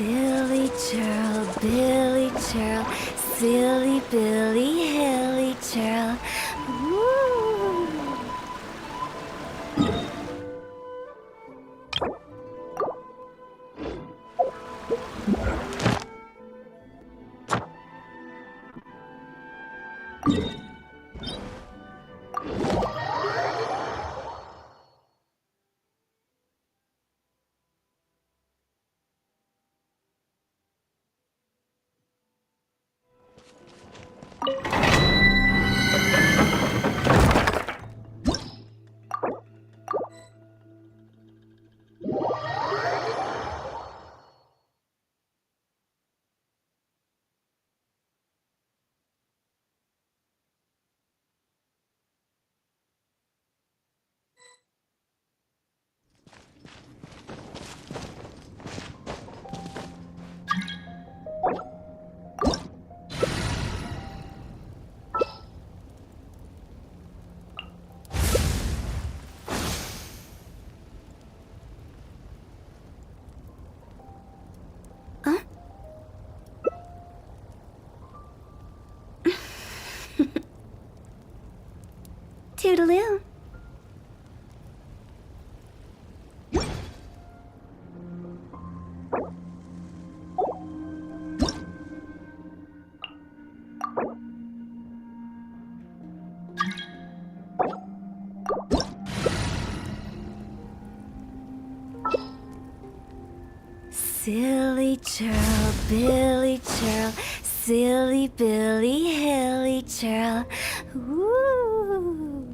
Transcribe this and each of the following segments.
Silly churl, Billy churl, silly Billy, hilly churl. Woo! Huh? Toodaloo. Silly churl, Billy churl, silly Billy, hilly churl. Woo!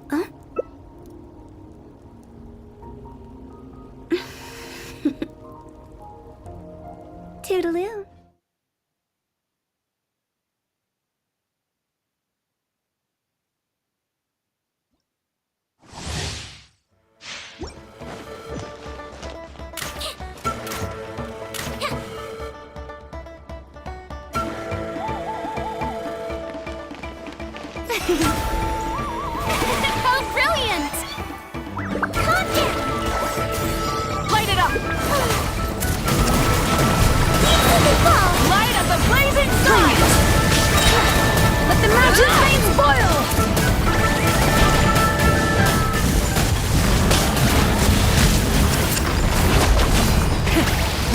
Huh? Toodaloo. How brilliant! Contact! Light it up! Light up the blazing sun! Let the mountain flames boil!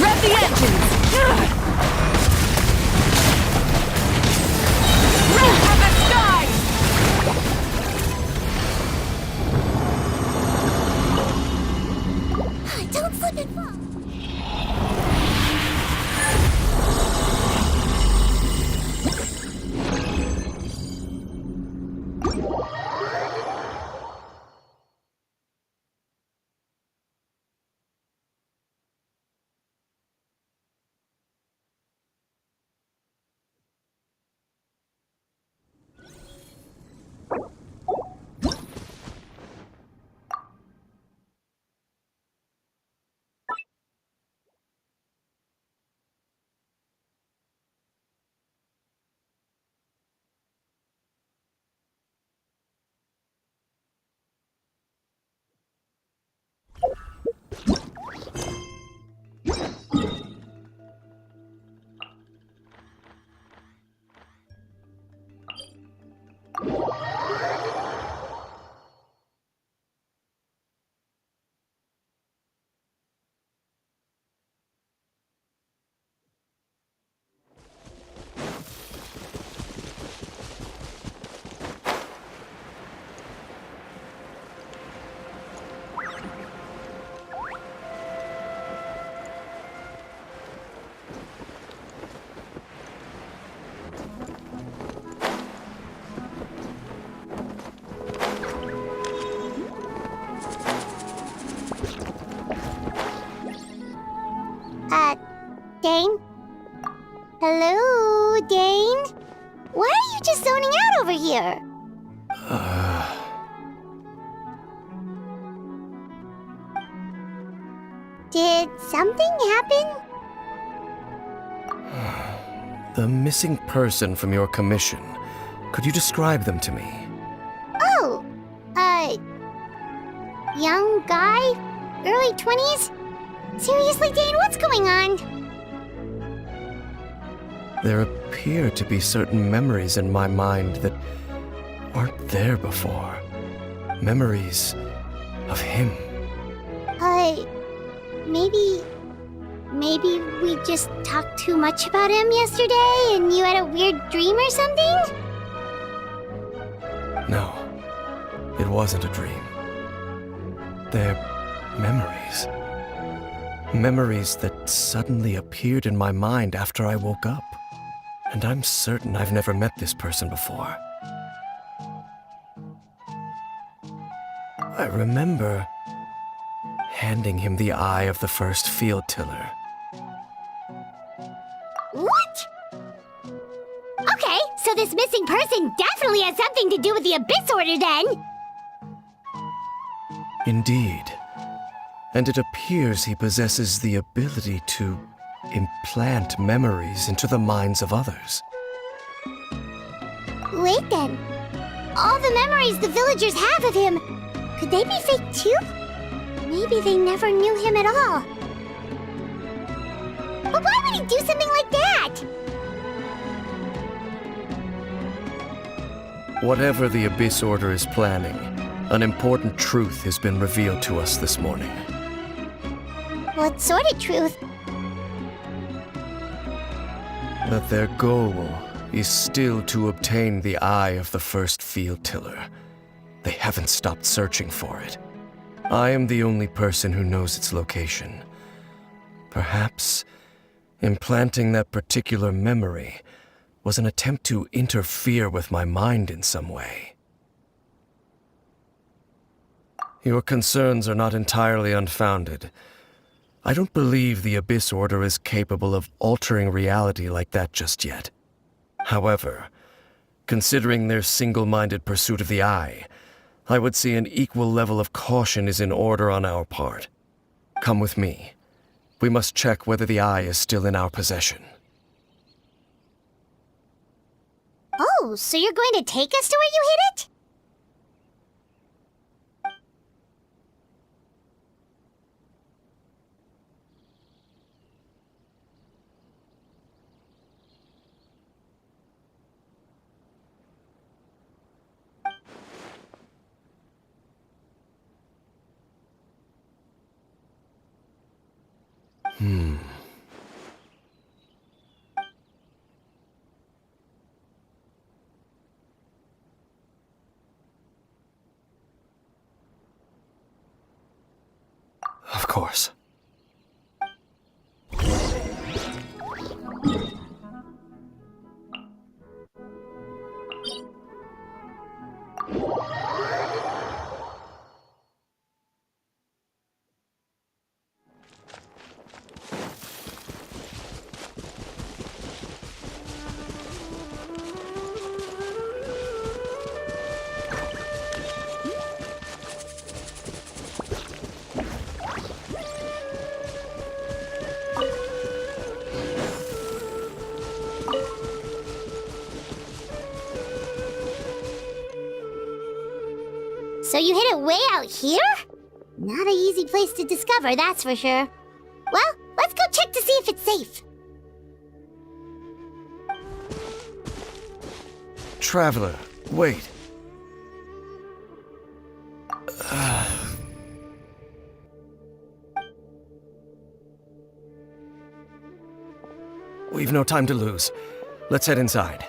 Rev the engines! Rev from the sky! Don't slip and fall. Dane? Hello, Dane? Why are you just zoning out over here? Did something happen? The missing person from your commission. Could you describe them to me? Oh, young guy? Early 20s? Seriously, Dane, what's going on? There appear to be certain memories in my mind that weren't there before. Memories of him. Maybe we just talked too much about him yesterday and you had a weird dream or something? No, it wasn't a dream. They're memories. Memories that suddenly appeared in my mind after I woke up. And I'm certain I've never met this person before. I remember handing him the eye of the first field tiller. What? Okay, so this missing person definitely has something to do with the Abyss Order then! Indeed. And it appears he possesses the ability to implant memories into the minds of others. Wait then. All the memories the villagers have of him, could they be fake too? Maybe they never knew him at all. But why would he do something like that? Whatever the Abyss Order is planning, an important truth has been revealed to us this morning. What sort of truth? That their goal is still to obtain the eye of the first field tiller. They haven't stopped searching for it. I am the only person who knows its location. Perhaps implanting that particular memory was an attempt to interfere with my mind in some way. Your concerns are not entirely unfounded. I don't believe the Abyss Order is capable of altering reality like that just yet. However, considering their single-minded pursuit of the eye, I would say an equal level of caution is in order on our part. Come with me. We must check whether the eye is still in our possession. Oh, so you're going to take us to where you hid it? Of course. So you hid it way out here? Not an easy place to discover, that's for sure. Well, let's go check to see if it's safe. Traveler, wait. We've no time to lose. Let's head inside.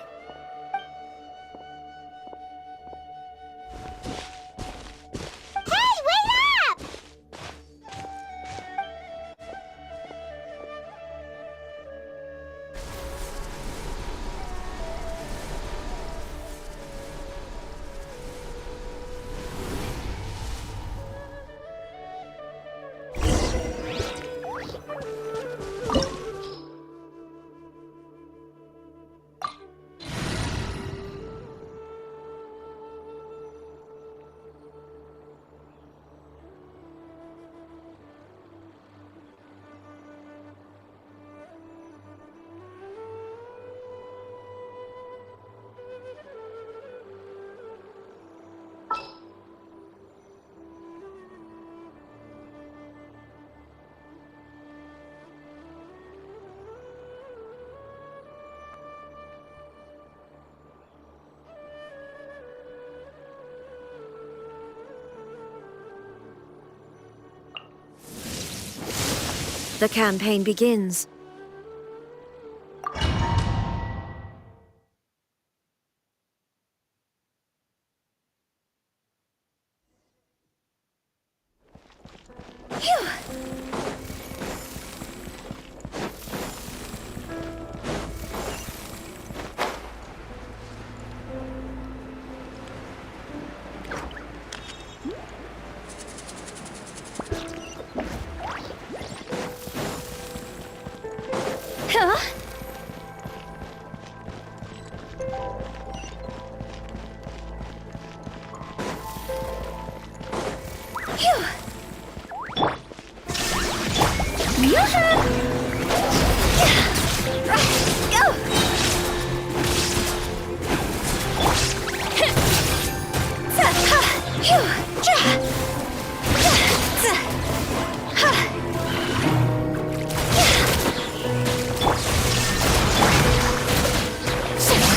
Hey, wait up! The campaign begins. Huh? Phew.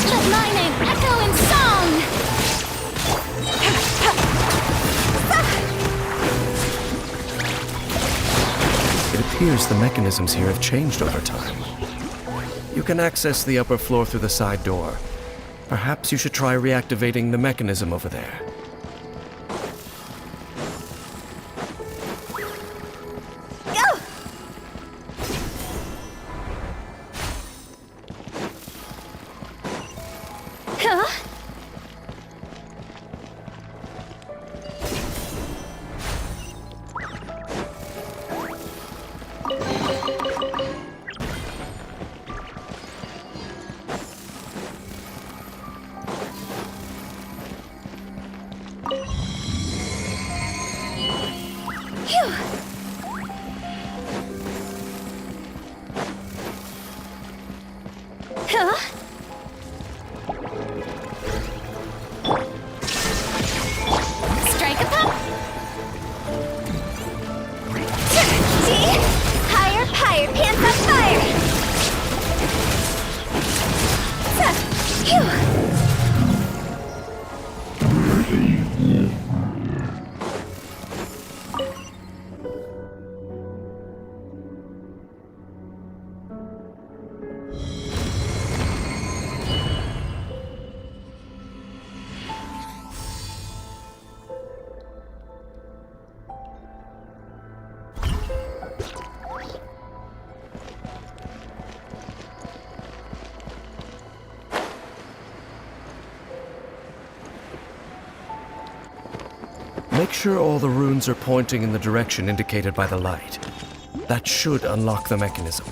Let my name echo in song! It appears the mechanisms here have changed over time. You can access the upper floor through the side door. Perhaps you should try reactivating the mechanism over there. Huh? Phew. Huh? Strike a pop! See? Higher, higher, pants on fire! Phew! Make sure all the runes are pointing in the direction indicated by the light. That should unlock the mechanism.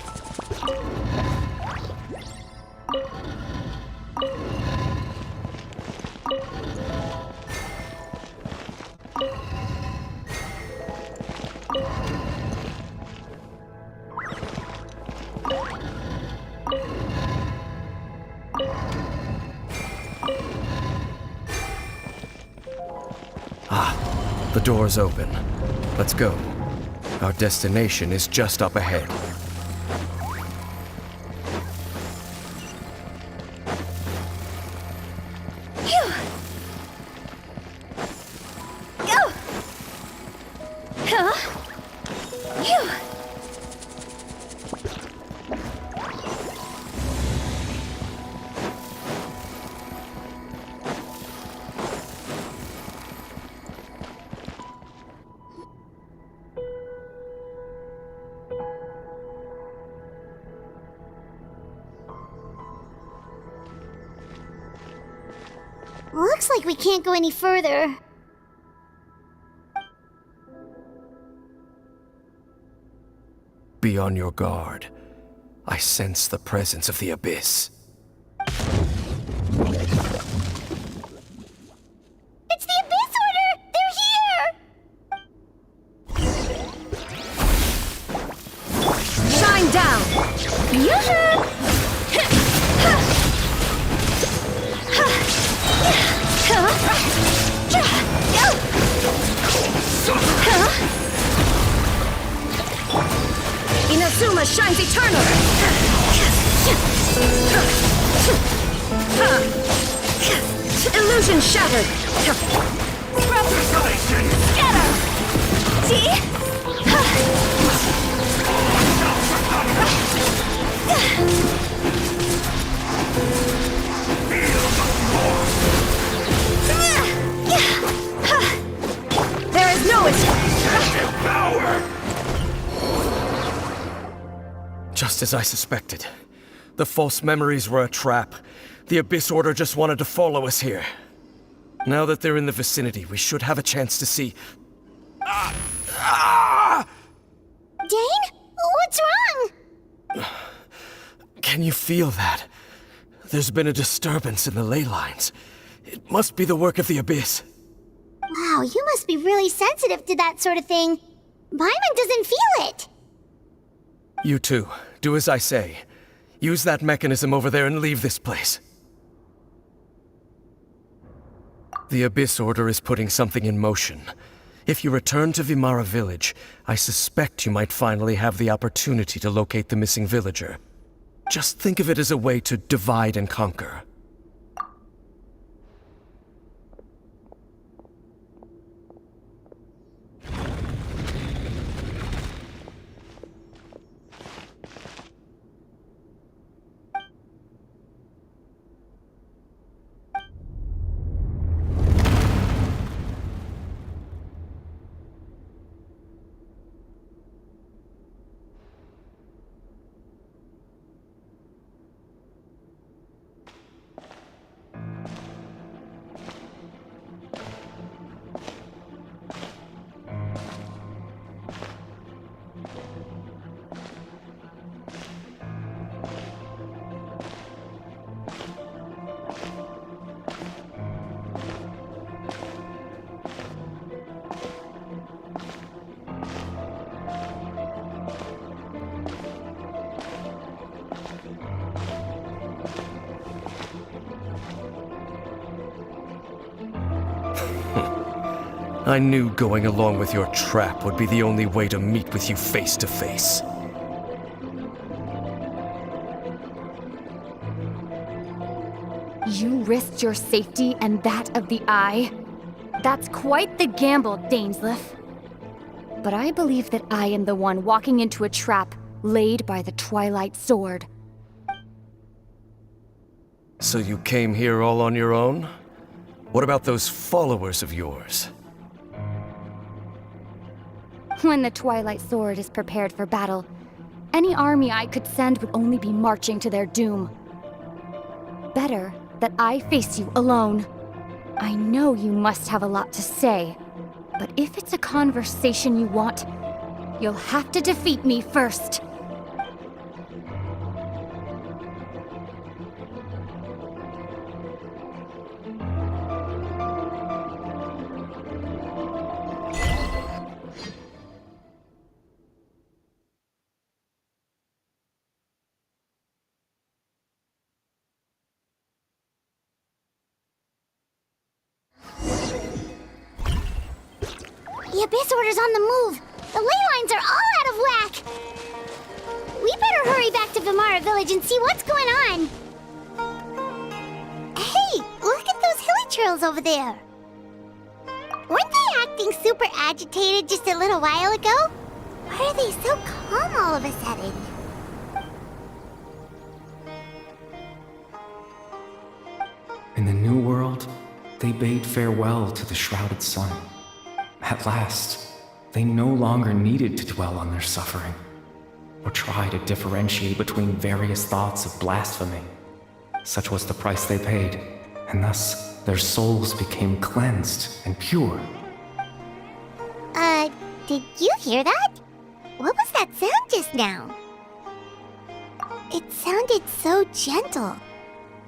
The door's open. Let's go. Our destination is just up ahead. Phew! Go! Huh? Phew! Looks like we can't go any further. Be on your guard. I sense the presence of the Abyss. It's the Abyss Order! They're here! Shine down! Yoo-hoo! Inazuma shines eternal! Illusion shattered! Scatter! See? There is no escape. Just as I suspected. The false memories were a trap. The Abyss Order just wanted to follow us here. Now that they're in the vicinity, we should have a chance to see... Dane? What's wrong? Can you feel that? There's been a disturbance in the ley lines. It must be the work of the Abyss. Wow, you must be really sensitive to that sort of thing. Paimon doesn't feel it. You too. Do as I say. Use that mechanism over there and leave this place. The Abyss Order is putting something in motion. If you return to Vimara Village, I suspect you might finally have the opportunity to locate the missing villager. Just think of it as a way to divide and conquer. I knew going along with your trap would be the only way to meet with you face to face. You risked your safety and that of the Eye? That's quite the gamble, Dainsleif. But I believe that I am the one walking into a trap laid by the Twilight Sword. So you came here all on your own? What about those followers of yours? When the Twilight Sword is prepared for battle, any army I could send would only be marching to their doom. Better that I face you alone. I know you must have a lot to say, but if it's a conversation you want, you'll have to defeat me first. The Abyss Order's on the move. The ley lines are all out of whack. We better hurry back to Vimara Village and see what's going on. Hey, look at those hilichurls over there. Weren't they acting super agitated just a little while ago? Why are they so calm all of a sudden? In the New World, they bade farewell to the shrouded sun. At last, they no longer needed to dwell on their suffering, or try to differentiate between various thoughts of blasphemy. Such was the price they paid, and thus their souls became cleansed and pure. Did you hear that? What was that sound just now? It sounded so gentle.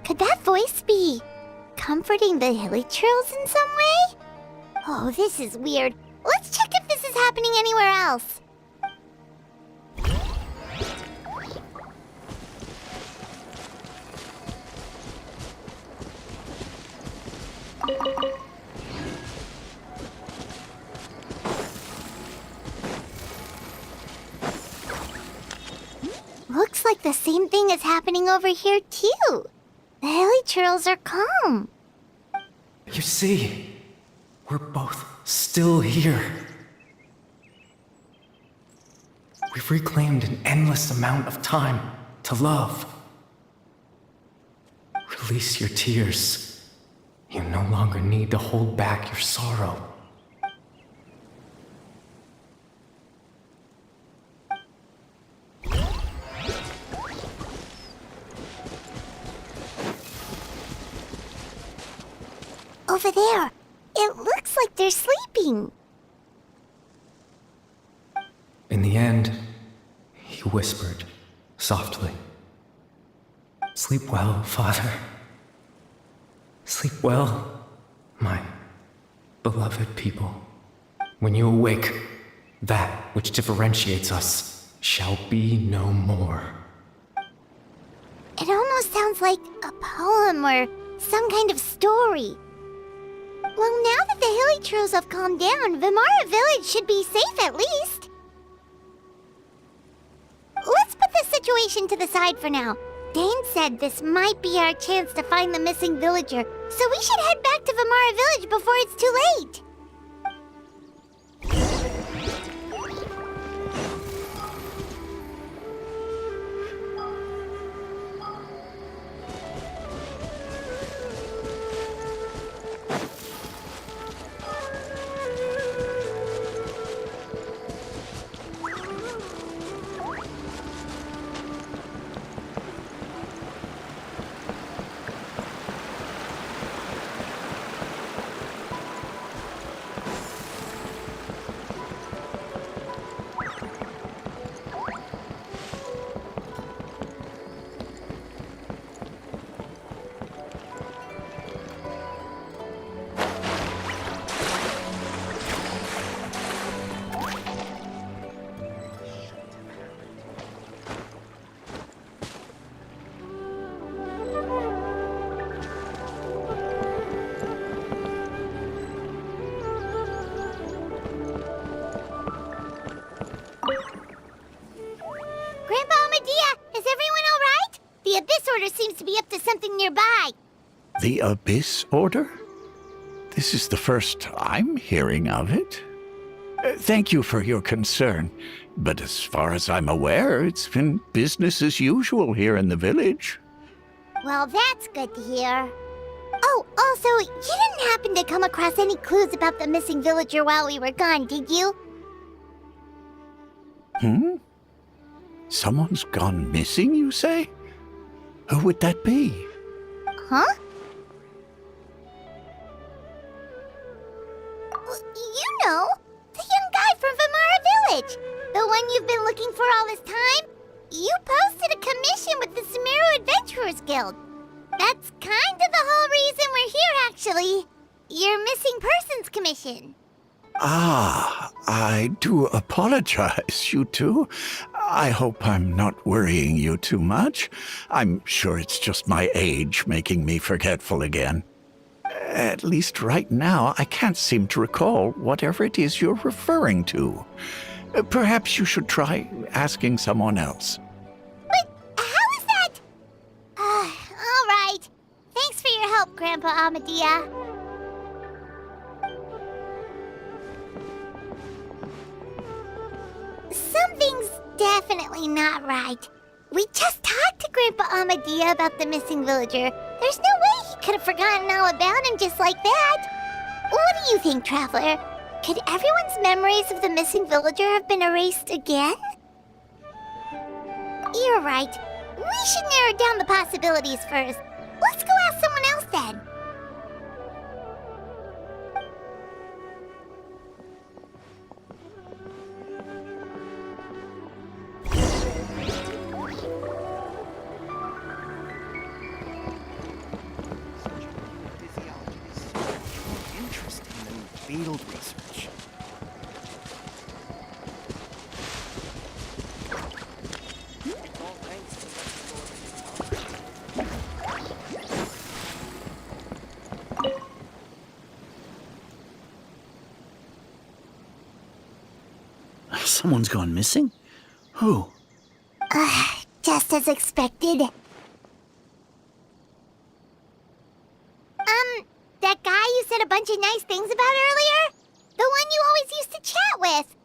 Could that voice be comforting the hilichurls in some way? Oh, this is weird. Let's check if this is happening anywhere else. Looks like the same thing is happening over here, too. The hilichurls are calm. You see, we're both still here. We've reclaimed an endless amount of time to love. Release your tears. You no longer need to hold back your sorrow. Over there. It looks like they're sleeping. In the end, he whispered, softly. Sleep well, Father. Sleep well, my beloved people. When you awake, that which differentiates us shall be no more. It almost sounds like a poem or some kind of story. Well, now that the hilly trolls have calmed down, Vimara Village should be safe at least. Let's put this situation to the side for now. Dane said this might be our chance to find the missing villager, so we should head back to Vimara Village before it's too late. Grandpa Medea, is everyone all right? The Abyss Order seems to be up to something nearby. The Abyss Order? This is the first I'm hearing of it. Thank you for your concern, but as far as I'm aware, it's been business as usual here in the village. Well, that's good to hear. Oh, also, you didn't happen to come across any clues about the missing villager while we were gone, did you? Someone's gone missing, you say? Who would that be? Huh? You know, the young guy from Vimara Village. The one you've been looking for all this time. You posted a commission with the Sumeru Adventurers Guild. That's kind of the whole reason we're here, actually. Your missing persons commission. Ah, I do apologize, you two. I hope I'm not worrying you too much. I'm sure it's just my age making me forgetful again. At least right now, I can't seem to recall whatever it is you're referring to. Perhaps you should try asking someone else. But how is that? All right. Thanks for your help, Grandpa Amadea. Something's definitely not right. We just talked to Grandpa Amadea about the missing villager. There's no way he could have forgotten all about him just like that. What do you think, Traveler? Could everyone's memories of the missing villager have been erased again? You're right. We should narrow down the possibilities first. Let's go ask someone else then. Field research. Someone's gone missing? Who? Just as expected. That guy you said a bunch of nice things about earlier? The one you always used to chat with.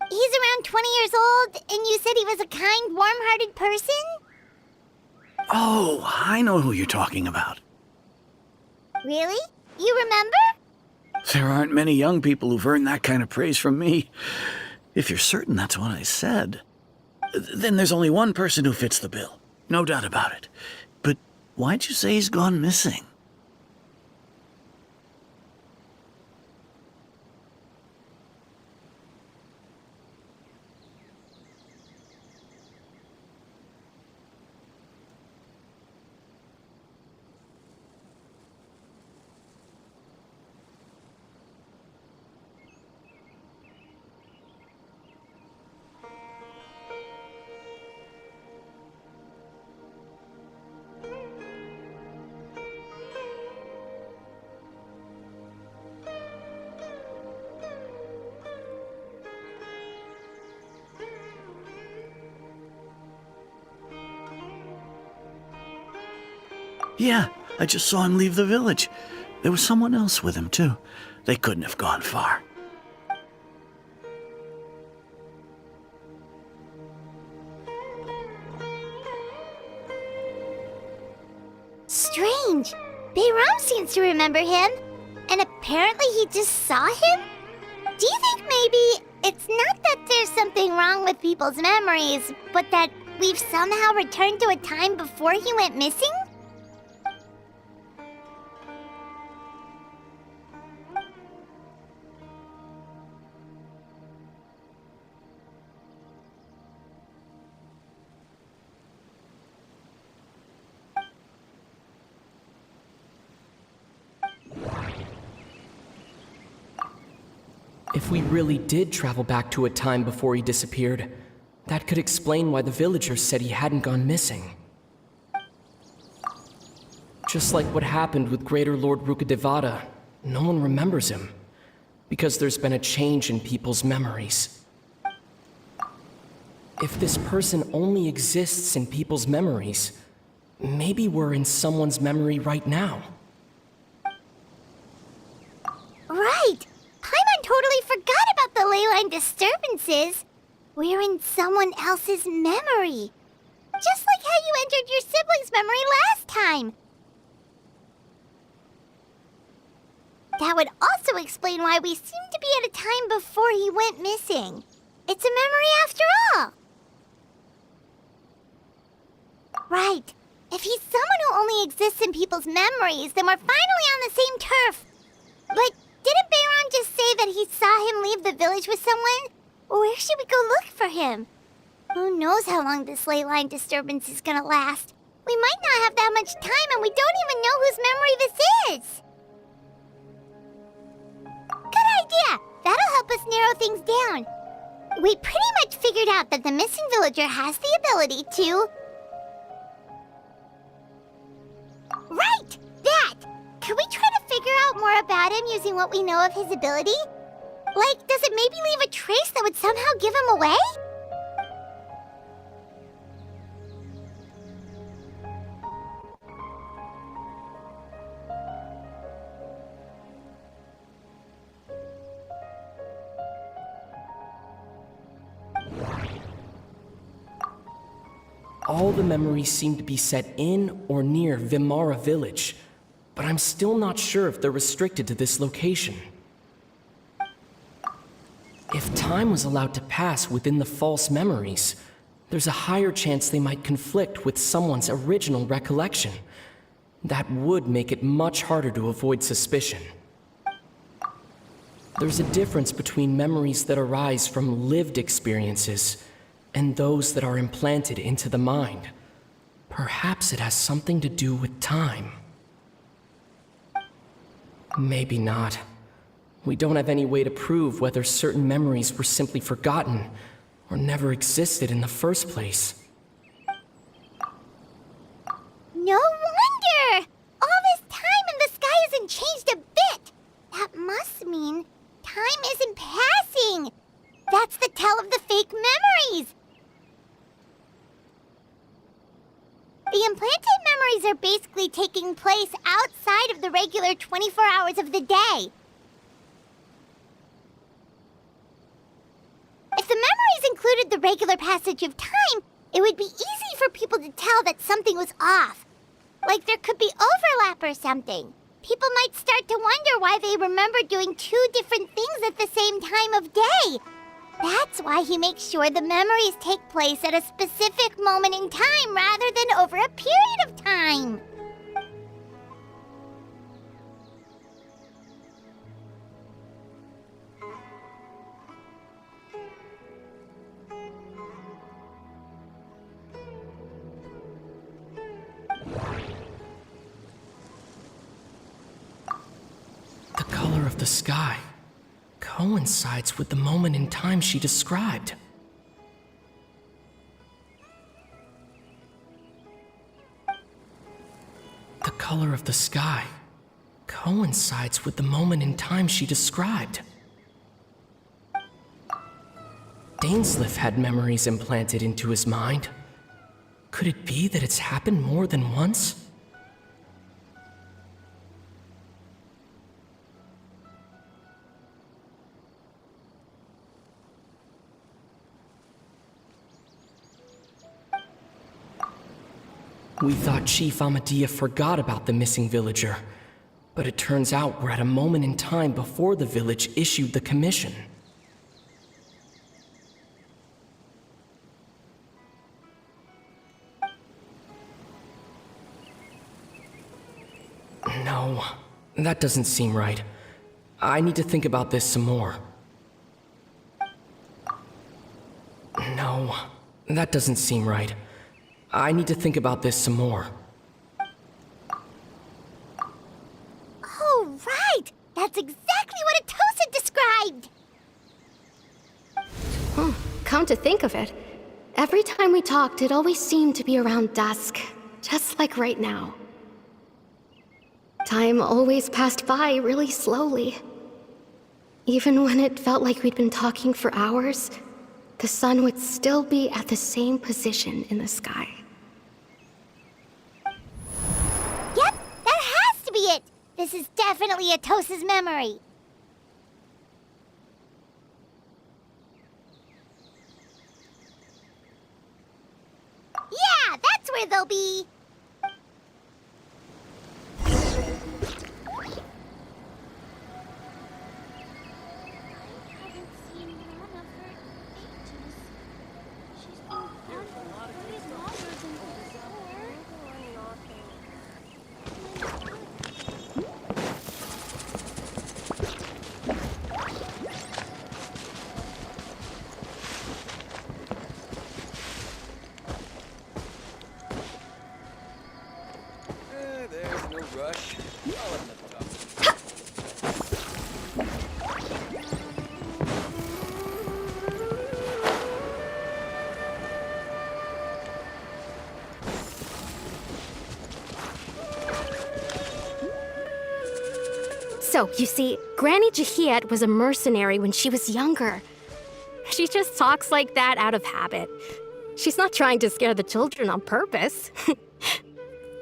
He's around 20 years old, and you said he was a kind, warm-hearted person? Oh, I know who you're talking about. Really? You remember? There aren't many young people who've earned that kind of praise from me. If you're certain that's what I said, then there's only one person who fits the bill. No doubt about it. But why'd you say he's gone missing? Yeah, I just saw him leave the village. There was someone else with him, too. They couldn't have gone far. Strange. Bayram seems to remember him. And apparently he just saw him? Do you think maybe it's not that there's something wrong with people's memories, but that we've somehow returned to a time before he went missing? If we really did travel back to a time before he disappeared, that could explain why the villagers said he hadn't gone missing. Just like what happened with Greater Lord Rukadevada, no one remembers him, because there's been a change in people's memories. If this person only exists in people's memories, maybe we're in someone's memory right now. Right! Paimon totally forgot about the ley line disturbances. We're in someone else's memory. Just like how you entered your sibling's memory last time. That would also explain why we seem to be at a time before he went missing. It's a memory after all. Right. If he's someone who only exists in people's memories, then we're finally on the same turf. But didn't Bayron just say that he saw him leave the village with someone? Where should we go look for him? Who knows how long this ley line disturbance is gonna last? We might not have that much time, and we don't even know whose memory this is. Good idea! That'll help us narrow things down. We pretty much figured out that the missing villager has the ability to... Right! That! Can we try to figure out more about him using what we know of his ability? Like, does it maybe leave a trace that would somehow give him away? All the memories seem to be set in or near Vimara village, but I'm still not sure if they're restricted to this location. If time was allowed to pass within the false memories, there's a higher chance they might conflict with someone's original recollection. That would make it much harder to avoid suspicion. There's a difference between memories that arise from lived experiences and those that are implanted into the mind. Perhaps it has something to do with time. Maybe not. We don't have any way to prove whether certain memories were simply forgotten or never existed in the first place. No wonder! All this time and the sky hasn't changed a bit! That must mean time isn't passing! That's the tell of the fake memories! The implanted memories are basically taking place outside of the regular 24 hours of the day. If the memories included the regular passage of time, it would be easy for people to tell that something was off. Like there could be overlap or something. People might start to wonder why they remember doing two different things at the same time of day. That's why he makes sure the memories take place at a specific moment in time rather than over a period of time. The color of the sky coincides with the moment in time she described. The color of the sky coincides with the moment in time she described. Dainsleif had memories implanted into his mind. Could it be that it's happened more than once? We thought Chief Amadea forgot about the missing villager, but it turns out we're at a moment in time before the village issued the commission. No, that doesn't seem right. I need to think about this some more. No, that doesn't seem right. I need to think about this some more. Oh, right! That's exactly what Atosa described! Come to think of it, every time we talked, it always seemed to be around dusk, just like right now. Time always passed by really slowly. Even when it felt like we'd been talking for hours, the sun would still be at the same position in the sky. Yep, that has to be it! This is definitely Atosa's memory. Yeah, that's where they'll be! There's no rush. All in the top. So, you see, Granny Jahiet was a mercenary when she was younger. She just talks like that out of habit. She's not trying to scare the children on purpose.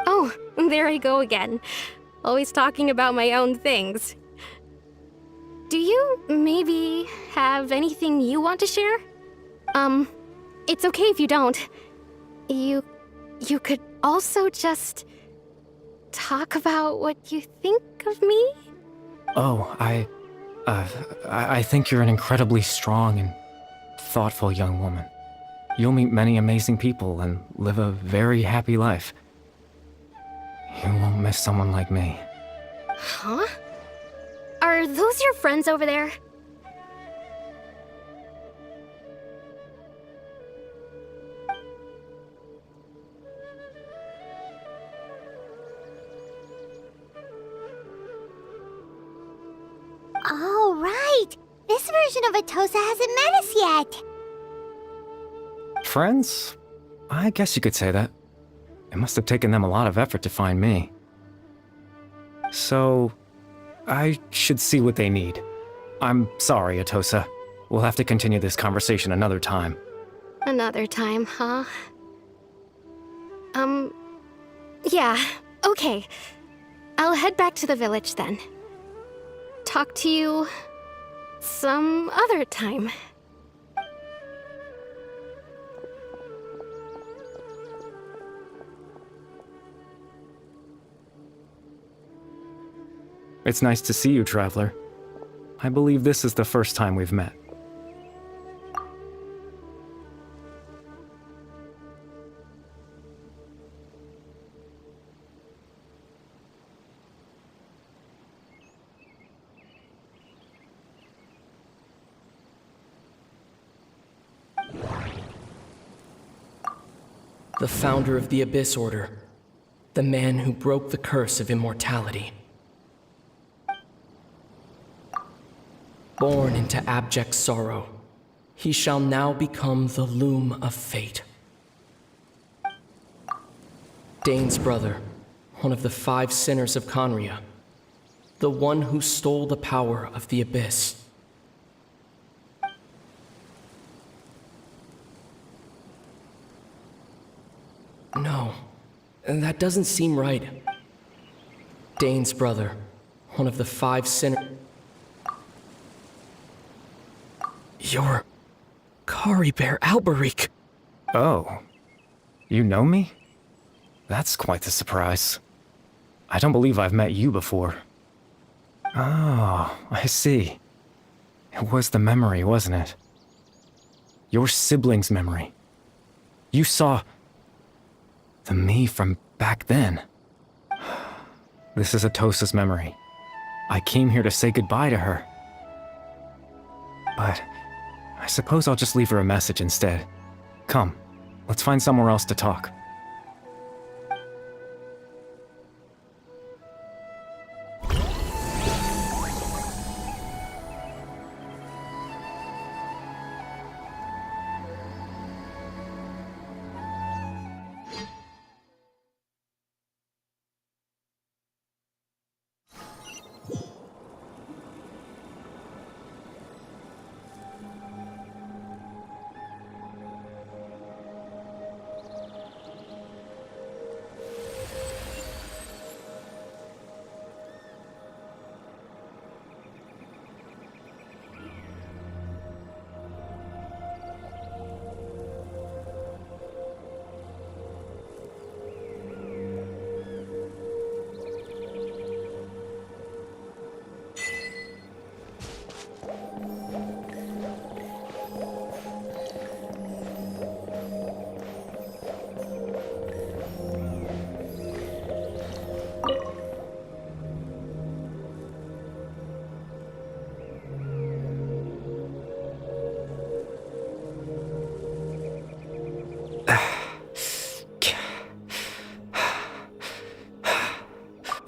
Oh, there I go again. Always talking about my own things. Do you maybe have anything you want to share? It's okay if you don't. You could also just talk about what you think of me? Oh, I think you're an incredibly strong and thoughtful young woman. You'll meet many amazing people and live a very happy life. You won't miss someone like me. Huh? Are those your friends over there? Oh, right! This version of Atosa hasn't met us yet! Friends? I guess you could say that. It must have taken them a lot of effort to find me. So, I should see what they need. I'm sorry, Atosa. We'll have to continue this conversation another time. Another time, huh? Yeah, okay. I'll head back to the village then. Talk to you some other time. It's nice to see you, Traveler. I believe this is the first time we've met. The founder of the Abyss Order. The man who broke the curse of immortality. Born into abject sorrow, he shall now become the loom of fate. Dane's brother, one of the 5 sinners of Conria. The one who stole the power of the Abyss. No, that doesn't seem right. Dane's brother, one of the 5 sinners. You're Kari Bear Alberic. Oh, you know me? That's quite the surprise. I don't believe I've met you before. Oh, I see. It was the memory, wasn't it? Your sibling's memory. You saw the me from back then. This is Atosa's memory. I came here to say goodbye to her. But I suppose I'll just leave her a message instead. Come, let's find somewhere else to talk.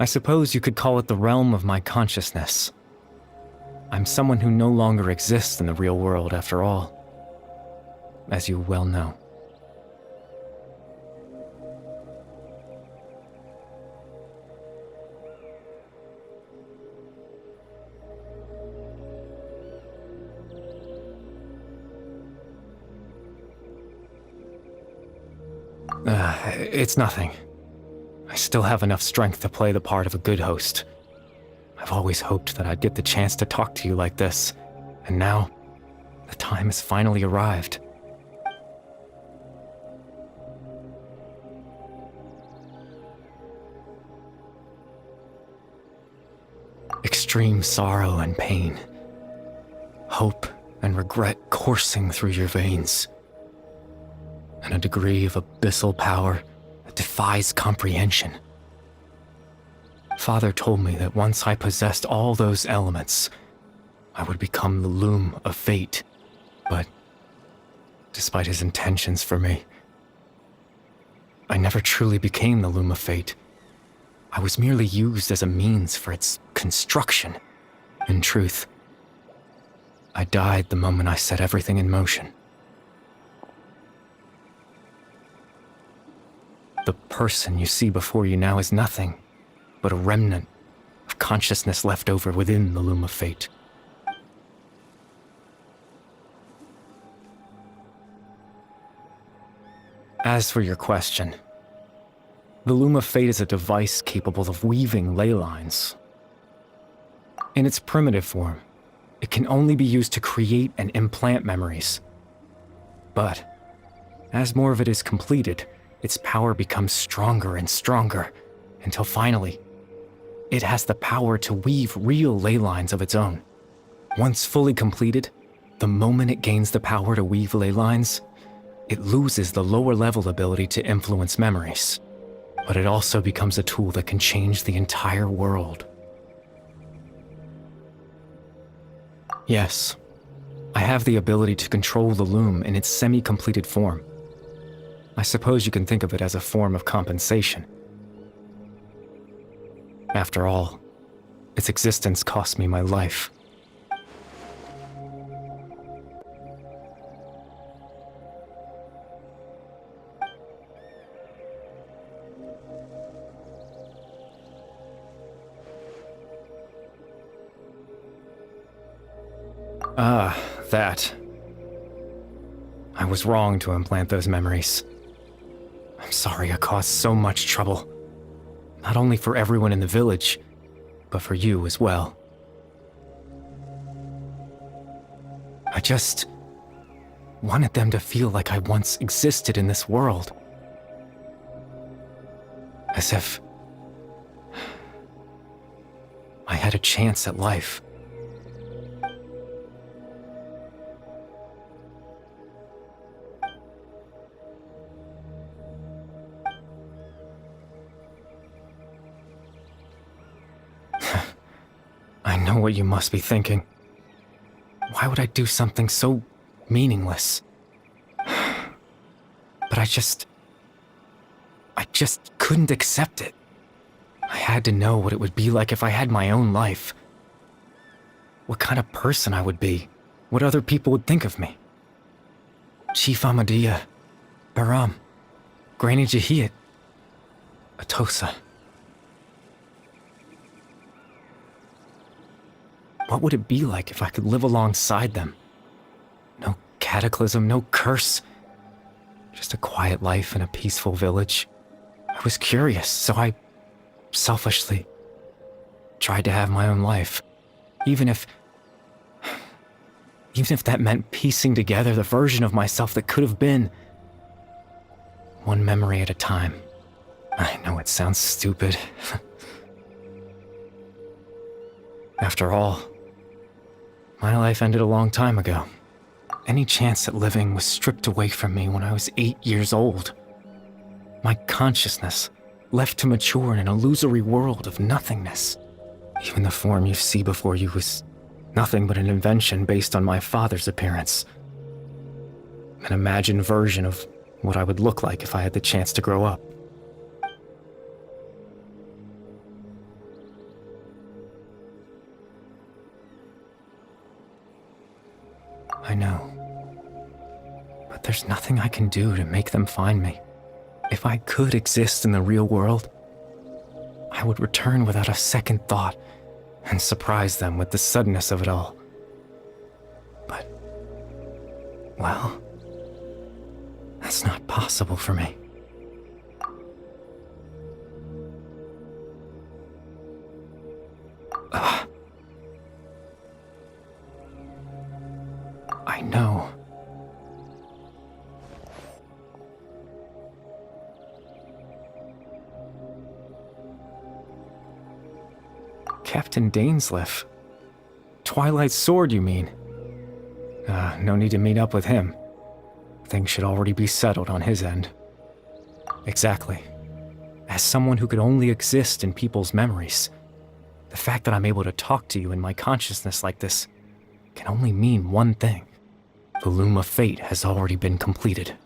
I suppose you could call it the realm of my consciousness. I'm someone who no longer exists in the real world, after all, as you well know. It's nothing. I still have enough strength to play the part of a good host. I've always hoped that I'd get the chance to talk to you like this, and now, the time has finally arrived. Extreme sorrow and pain. Hope and regret coursing through your veins. And a degree of abyssal power that defies comprehension. Father told me that once I possessed all those elements, I would become the loom of fate. But despite his intentions for me, I never truly became the loom of fate. I was merely used as a means for its construction. In truth, I died the moment I set everything in motion. The person you see before you now is nothing but a remnant of consciousness left over within the loom of fate. As for your question, the loom of fate is a device capable of weaving ley lines. In its primitive form, it can only be used to create and implant memories. But as more of it is completed, its power becomes stronger and stronger, until finally, it has the power to weave real ley lines of its own. Once fully completed, the moment it gains the power to weave ley lines, it loses the lower level ability to influence memories. But it also becomes a tool that can change the entire world. Yes, I have the ability to control the loom in its semi-completed form. I suppose you can think of it as a form of compensation. After all, its existence cost me my life. Ah, that. I was wrong to implant those memories. I'm sorry I caused so much trouble. Not only for everyone in the village, but for you as well. I just wanted them to feel like I once existed in this world. As if I had a chance at life. I know what you must be thinking. Why would I do something so meaningless? But I just couldn't accept it. I had to know what it would be like if I had my own life. What kind of person I would be. What other people would think of me. Chief Ahmadiyya, Baram, Granny Jahiyat, Atosa. What would it be like if I could live alongside them? No cataclysm, no curse. Just a quiet life in a peaceful village. I was curious, so I selfishly tried to have my own life. Even if that meant piecing together the version of myself that could have been. One memory at a time. I know it sounds stupid. After all, my life ended a long time ago. Any chance at living was stripped away from me when I was 8 years old. My consciousness left to mature in an illusory world of nothingness. Even the form you see before you was nothing but an invention based on my father's appearance. An imagined version of what I would look like if I had the chance to grow up. I know. But there's nothing I can do to make them find me. If I could exist in the real world, I would return without a second thought and surprise them with the suddenness of it all. But, well, that's not possible for me. I know. Captain Dainsleif. Twilight's sword, you mean? No need to meet up with him. Things should already be settled on his end. Exactly. As someone who could only exist in people's memories, the fact that I'm able to talk to you in my consciousness like this can only mean one thing. The loom of fate has already been completed.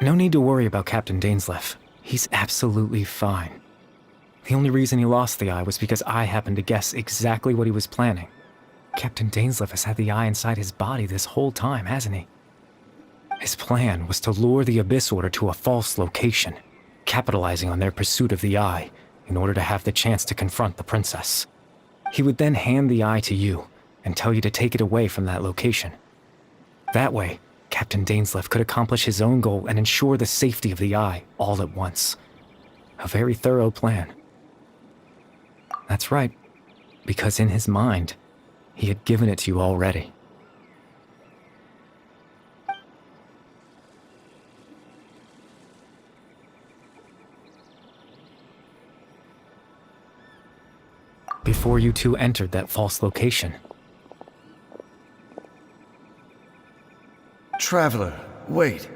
No need to worry about Captain Dainsleif. He's absolutely fine. The only reason he lost the eye was because I happened to guess exactly what he was planning. Captain Dainsleif has had the eye inside his body this whole time, hasn't he? His plan was to lure the Abyss Order to a false location, capitalizing on their pursuit of the eye in order to have the chance to confront the princess. He would then hand the eye to you and tell you to take it away from that location. That way, Captain Dainsleif could accomplish his own goal and ensure the safety of the eye all at once. A very thorough plan. That's right, because in his mind, He had given it to you already. Before you two entered that false location. Traveler, wait.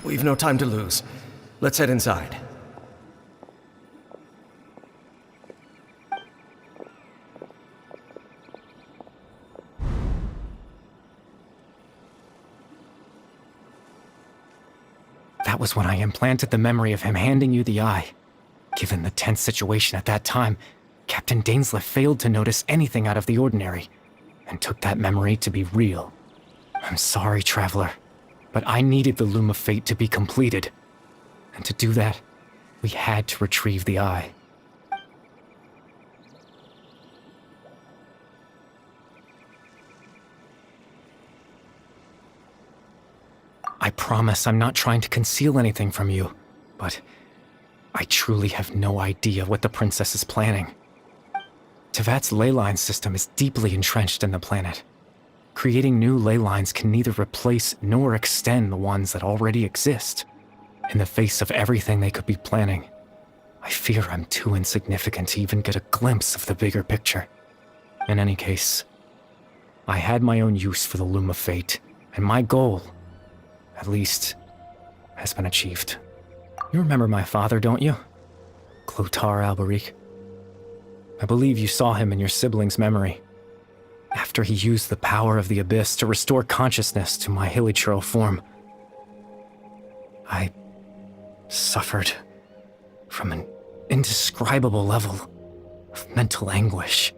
We've no time to lose. Let's head inside. That was when I implanted the memory of him handing you the eye. Given the tense situation at that time, Captain Dainsleif failed to notice anything out of the ordinary, and took that memory to be real. I'm sorry, Traveler, but I needed the Loom of Fate to be completed. And to do that, we had to retrieve the eye. I promise I'm not trying to conceal anything from you, but I truly have no idea what the Princess is planning. Tevat's ley line system is deeply entrenched in the planet. Creating new ley lines can neither replace nor extend the ones that already exist. In the face of everything they could be planning, I fear I'm too insignificant to even get a glimpse of the bigger picture. In any case, I had my own use for the Loom of Fate, and my goal, at least, has been achieved. You remember my father, don't you? Clotar Alberic. I believe you saw him in your sibling's memory. After he used the power of the Abyss to restore consciousness to my hilichurl form, I suffered from an indescribable level of mental anguish.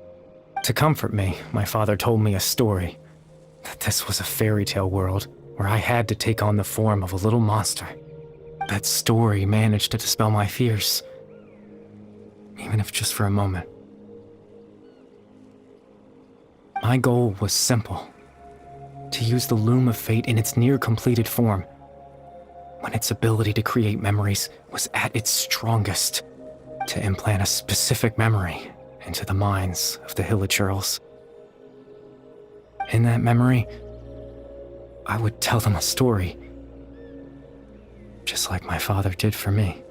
To comfort me, my father told me a story, that this was a fairy tale world where I had to take on the form of a little monster. That story managed to dispel my fears, even if just for a moment. My goal was simple: to use the Loom of Fate in its near-completed form, when its ability to create memories was at its strongest, to implant a specific memory into the minds of the hilichurls. In that memory, I would tell them a story, just like my father did for me.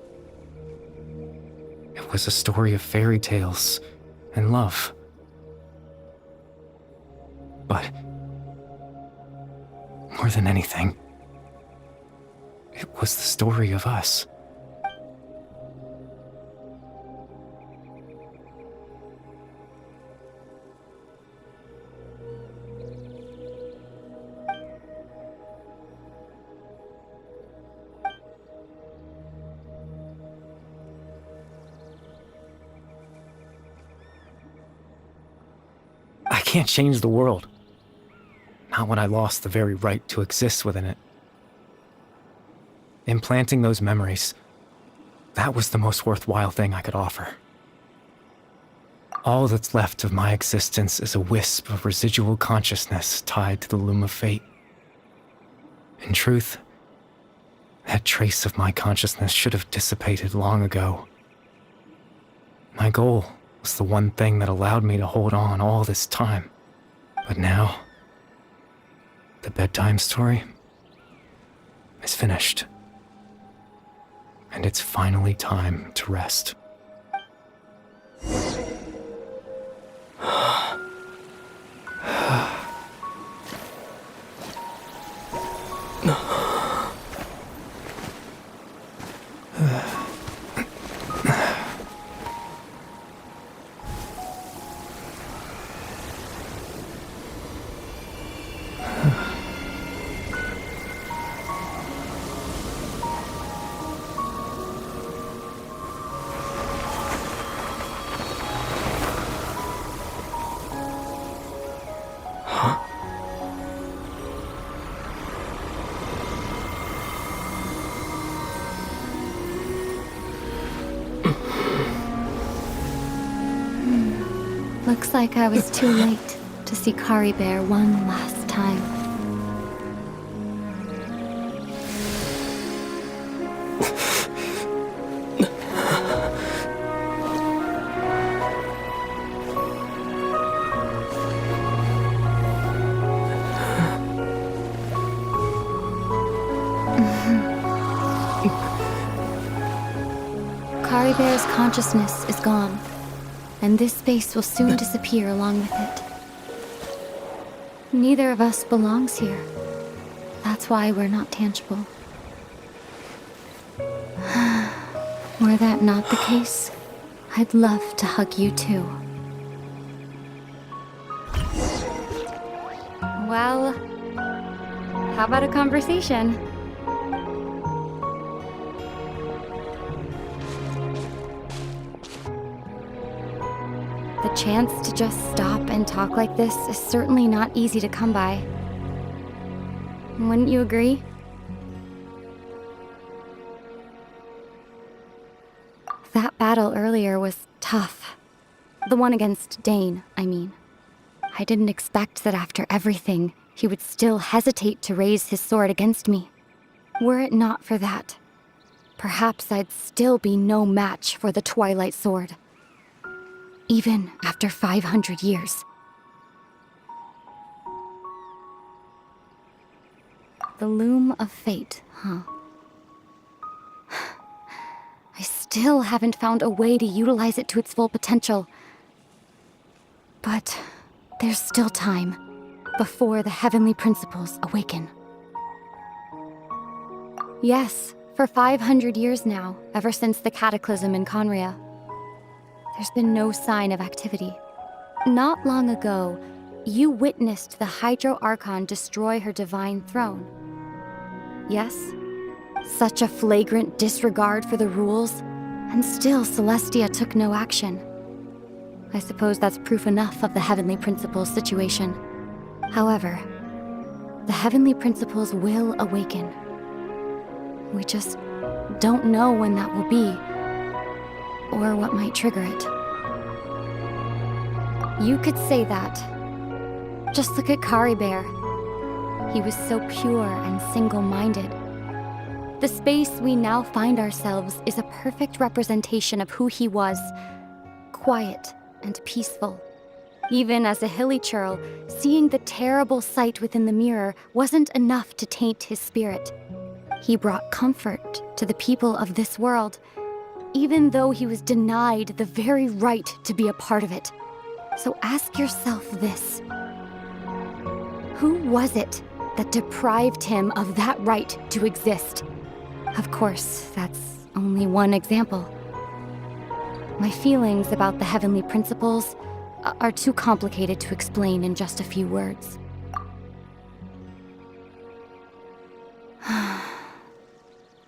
It was a story of fairy tales and love. But more than anything, it was the story of us. I can't change the world. Not when I lost the very right to exist within it. Implanting those memories, that was the most worthwhile thing I could offer. All that's left of my existence is a wisp of residual consciousness tied to the Loom of Fate. In truth, that trace of my consciousness should have dissipated long ago. My goal was the one thing that allowed me to hold on all this time. But now, the bedtime story is finished. And it's finally time to rest. Looks like I was too late to see Kari Bear one last time. Kari Bear's consciousness is gone, and this space will soon disappear along with it. Neither of us belongs here. That's why we're not tangible. Were that not the case, I'd love to hug you too. Well, how about a conversation? The chance to just stop and talk like this is certainly not easy to come by. Wouldn't you agree? That battle earlier was tough. The one against Dane, I mean. I didn't expect that after everything, he would still hesitate to raise his sword against me. Were it not for that, perhaps I'd still be no match for the Twilight Sword. Even after 500 years. The loom of fate, huh? I still haven't found a way to utilize it to its full potential. But there's still time before the heavenly principles awaken. Yes, for 500 years now, ever since the cataclysm in Conria, there's been no sign of activity. Not long ago, you witnessed the Hydro Archon destroy her divine throne. Yes, such a flagrant disregard for the rules, and still Celestia took no action. I suppose that's proof enough of the Heavenly Principles situation. However, the Heavenly Principles will awaken. We just don't know when that will be, or what might trigger it. You could say that. Just look at Kari Bear. He was so pure and single-minded. The space we now find ourselves is a perfect representation of who he was. Quiet and peaceful. Even as a hilly churl, seeing the terrible sight within the mirror wasn't enough to taint his spirit. He brought comfort to the people of this world, even though he was denied the very right to be a part of it. So ask yourself this. Who was it that deprived him of that right to exist? Of course, that's only one example. My feelings about the heavenly principles are too complicated to explain in just a few words.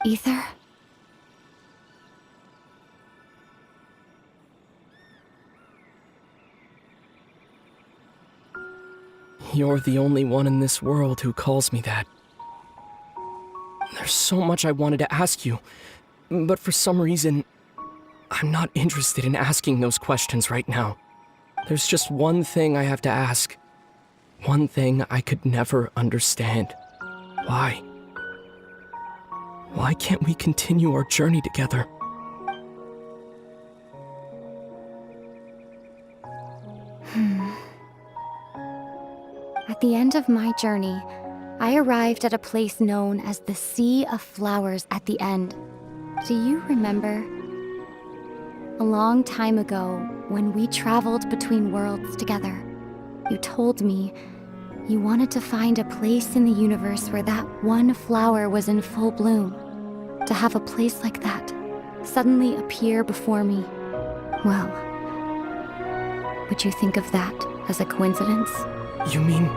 Ether? You're the only one in this world who calls me that. There's so much I wanted to ask you, but for some reason, I'm not interested in asking those questions right now. There's just one thing I have to ask. One thing I could never understand. Why? Why can't we continue our journey together? At the end of my journey, I arrived at a place known as the Sea of Flowers at the end. Do you remember? A long time ago, when we traveled between worlds together, you told me you wanted to find a place in the universe where that one flower was in full bloom. To have a place like that suddenly appear before me. Well, would you think of that as a coincidence? You mean...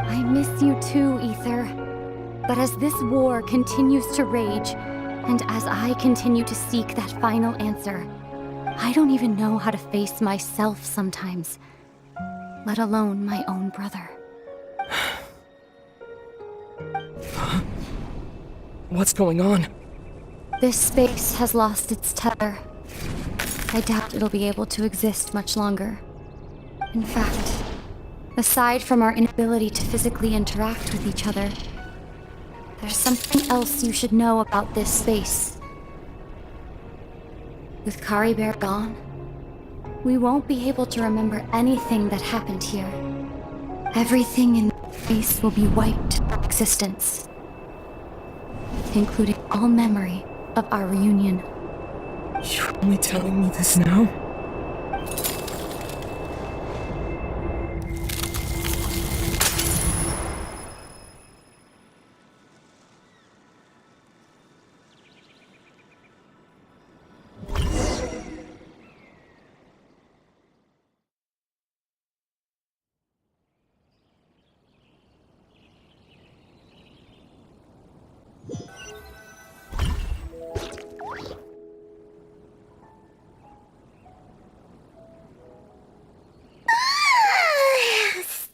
I miss you too, Ether. But as this war continues to rage, and as I continue to seek that final answer, I don't even know how to face myself sometimes, let alone my own brother. What's going on? This space has lost its tether. I doubt it'll be able to exist much longer. In fact, aside from our inability to physically interact with each other, there's something else you should know about this space. With Kari Bear gone, we won't be able to remember anything that happened here. Everything in space will be wiped from existence, including all memory of our reunion. You're only telling me this now?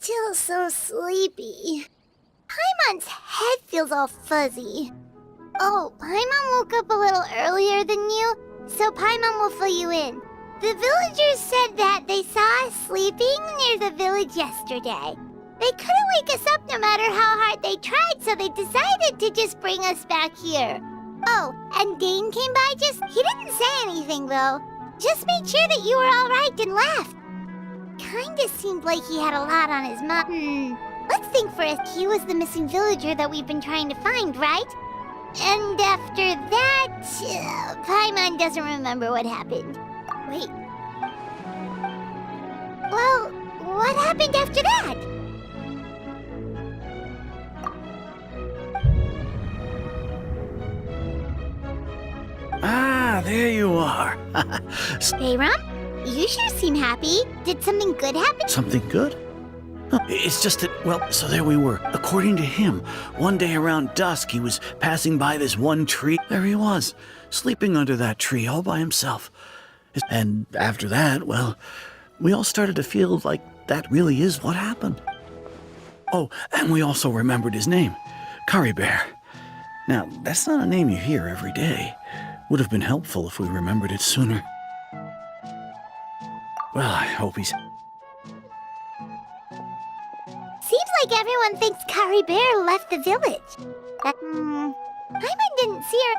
Still so sleepy. Paimon's head feels all fuzzy. Oh, Paimon woke up a little earlier than you, so Paimon will fill you in. The villagers said that they saw us sleeping near the village yesterday. They couldn't wake us up no matter how hard they tried, so they decided to just bring us back here. Oh, and Dane came by he didn't say anything though. Just made sure that you were alright and left. Kinda seemed like he had a lot on his mind. Let's think first. He was the missing villager that we've been trying to find, right? And after that, Paimon doesn't remember what happened. Wait. Well, what happened after that? Ah, there you are. Bayram, you sure seem happy. Did something good happen? Something good? Huh, it's just that, well, so there we were. According to him, one day around dusk, he was passing by this one tree. There he was, sleeping under that tree all by himself. And after that, well, we all started to feel like that really is what happened. Oh, and we also remembered his name, Kari Bear. Now, that's not a name you hear every day. Would have been helpful if we remembered it sooner. Well, I hope he's... Seems like everyone thinks Kari Bear left the village. Paimon didn't see her.